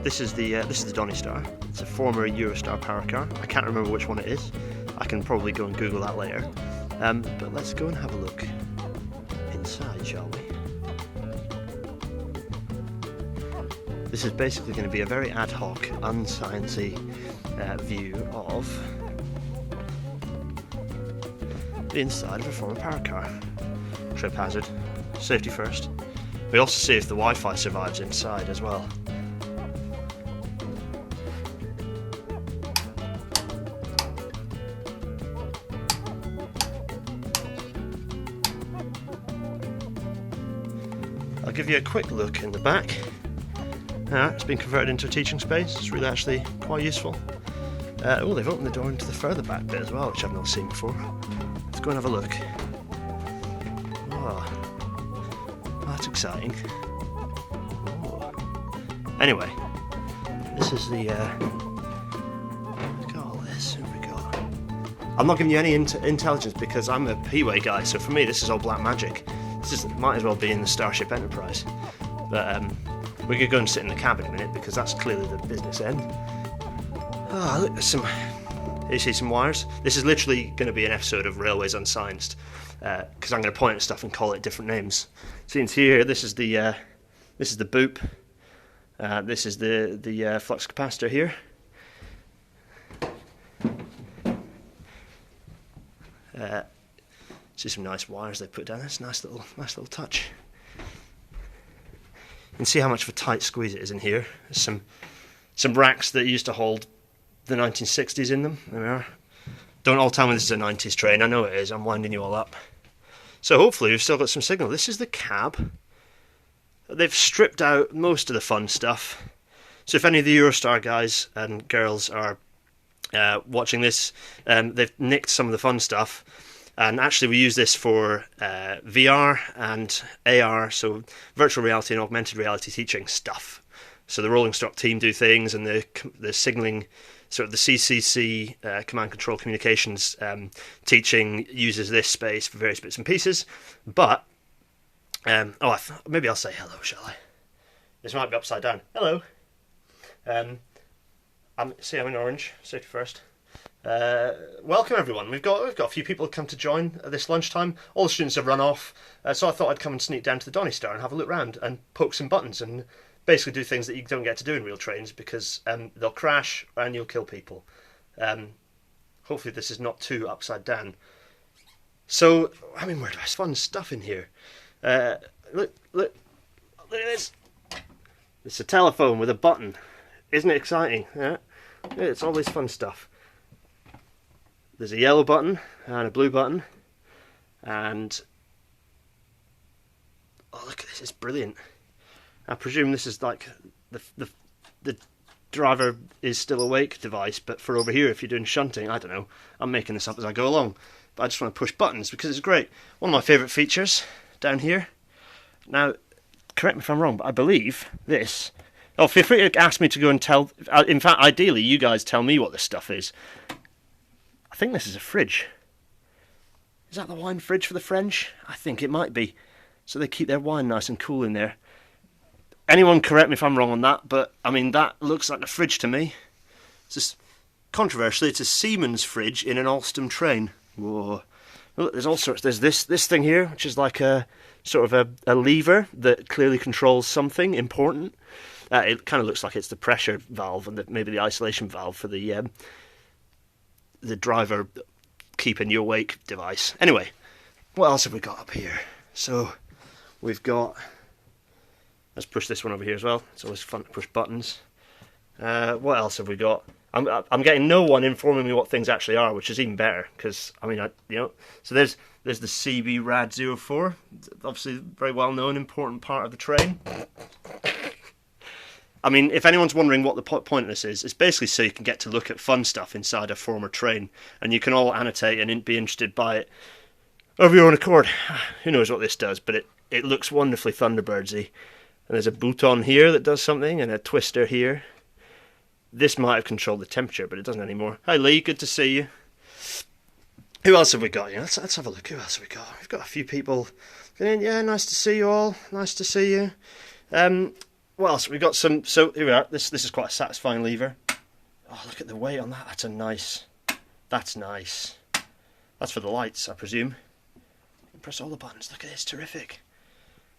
this is the Donny Star. It's a former Eurostar power car. I can't remember which one it is. I can probably go and Google that later. But let's go and have a look inside, shall we? This is basically going to be a very ad hoc, unscience-y view of the inside of a former power car. Trip hazard, safety first. We also see if the Wi-Fi survives inside as well. I'll give you a quick look in the back. It's been converted into a teaching space. It's really actually quite useful. They've opened the door into the further back bit as well, which I've not seen before. Let's go and have a look. Oh, that's exciting. Oh. Anyway, this is the. Look at all this. Who have we got? I'm not giving you any intelligence because I'm a P-Way guy, so for me this is all black magic. Might as well be in the Starship Enterprise. But we could go and sit in the cab in a minute because that's clearly the business end. Oh, look, there's some. You see some wires? This is literally going to be an episode of Railways Unscienced because I'm going to point at stuff and call it different names. See here, this is the boop. This is the flux capacitor here. See some nice wires they put down. That's a nice little touch. You can see how much of a tight squeeze it is in here. There's some racks that used to hold the 1960s in them. There we are. Don't all tell me this is a 90s train. I know it is. I'm winding you all up. So hopefully we've still got some signal. This is the cab. They've stripped out most of the fun stuff. So if any of the Eurostar guys and girls are watching this, they've nicked some of the fun stuff. And actually we use this for VR and AR, so virtual reality and augmented reality teaching stuff. So the rolling stock team do things, and the signalling, sort of the CCC, command control communications teaching uses this space for various bits and pieces. But, maybe I'll say hello, shall I? This might be upside down. Hello. I'm in orange, safety first. Welcome everyone. We've got a few people come to join at this lunchtime. All the students have run off, so I thought I'd come and sneak down to the Donny Star and have a look round and poke some buttons and basically do things that you don't get to do in real trains because they'll crash and you'll kill people. Hopefully this is not too upside down. So, where do I find stuff in here? Look at this. It's a telephone with a button. Isn't it exciting? Yeah, it's always fun stuff. There's a yellow button and a blue button, and oh look at this! It's brilliant. I presume this is like the driver is still awake device, but for over here, if you're doing shunting, I don't know. I'm making this up as I go along, but I just want to push buttons because it's great. One of my favourite features down here. Now, correct me if I'm wrong, but I believe this. Oh, feel free to ask me to go and tell. In fact, ideally, you guys tell me what this stuff is. I think this is a fridge. Is that the wine fridge for the French? I think it might be. So they keep their wine nice and cool in there. Anyone correct me if I'm wrong on that, but I mean, that looks like a fridge to me. It's just, controversially, it's a Siemens fridge in an Alstom train. Whoa. Look, there's all sorts. There's this thing here, which is like a sort of a lever that clearly controls something important. It kind of looks like it's the pressure valve and maybe the isolation valve for the driver keeping you awake device. Anyway, what else have we got up here? So we've got, let's push this one over here as well. It's always fun to push buttons. What else have we got? I'm getting no one informing me what things actually are, which is even better because so there's the CB Rad 04, obviously very well known, important part of the train. I mean, if anyone's wondering what the point of this is, it's basically so you can get to look at fun stuff inside a former train, and you can all annotate and be interested by it of your own accord. Who knows what this does, but it looks wonderfully Thunderbirdsy. And there's a bouton here that does something, and a twister here. This might have controlled the temperature, but it doesn't anymore. Hi Lee, good to see you. Who else have we got? Let's have a look. Who else have we got? We've got a few people. Yeah, nice to see you all. Nice to see you. what else? We've got some, so here we are, this is quite a satisfying lever. Oh, look at the weight on that, that's nice. That's for the lights, I presume. Press all the buttons, look at this, terrific.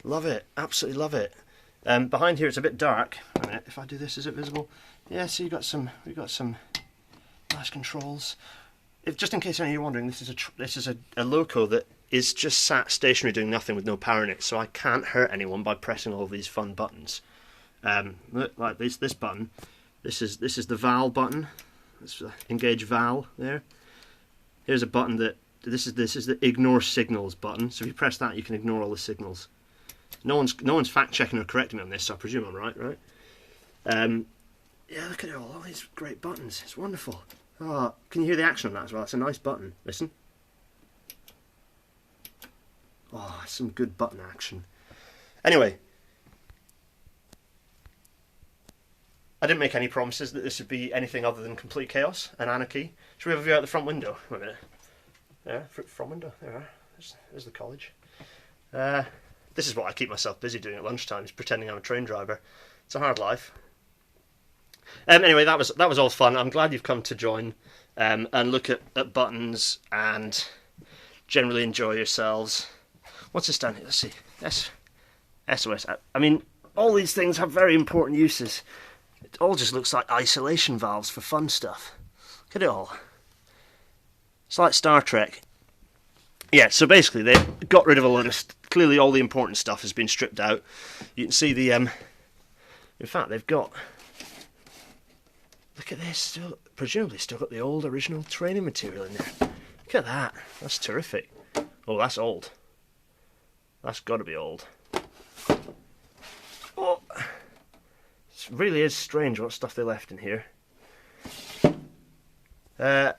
Love it, absolutely love it. Behind here it's a bit dark. Wait a minute, if I do this, is it visible? Yeah, so we've got some nice controls. Just in case any of you are wondering, this is a loco that is just sat stationary doing nothing with no power in it, so I can't hurt anyone by pressing all of these fun buttons. Look, like this button. This is the Val button. Let's engage Val there. Here's a button that this is the ignore signals button. So if you press that, you can ignore all the signals. No one's fact checking or correcting me on this, so I presume I'm right. Yeah, look at it all these great buttons. It's wonderful. Oh, can you hear the action on that as well? It's a nice button. Listen. Oh, some good button action. Anyway, I didn't make any promises that this would be anything other than complete chaos and anarchy. Should we have a view out the front window? Wait a minute. Yeah, front window. There we are. There's the college. This is what I keep myself busy doing at lunchtime, is pretending I'm a train driver. It's a hard life. Anyway, that was all fun. I'm glad you've come to join and look at buttons and generally enjoy yourselves. What's this down here? Let's see. SOS. I mean, all these things have very important uses. It all just looks like isolation valves for fun stuff. Look at it all. It's like Star Trek. Yeah, so basically they got rid of a lot of... Clearly all the important stuff has been stripped out. You can see the... In fact, they've got... Look at this. Presumably still got the old original training material in there. Look at that. That's terrific. Oh, that's old. That's got to be old. Oh, it really is strange what stuff they left in here. And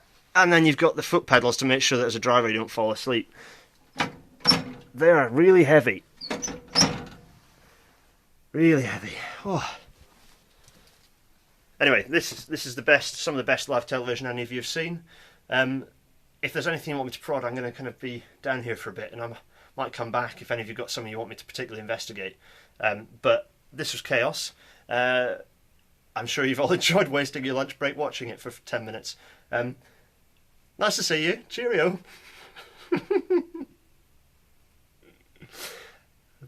then you've got the foot pedals to make sure that as a driver you don't fall asleep. They are really heavy. Really heavy. Oh. Anyway, this is some of the best live television any of you have seen. If there's anything you want me to prod, I'm going to kind of be down here for a bit, and I might come back if any of you got something you want me to particularly investigate. But this was chaos. I'm sure you've all enjoyed wasting your lunch break watching it for 10 minutes. Nice to see you. Cheerio.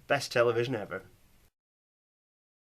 Best television ever.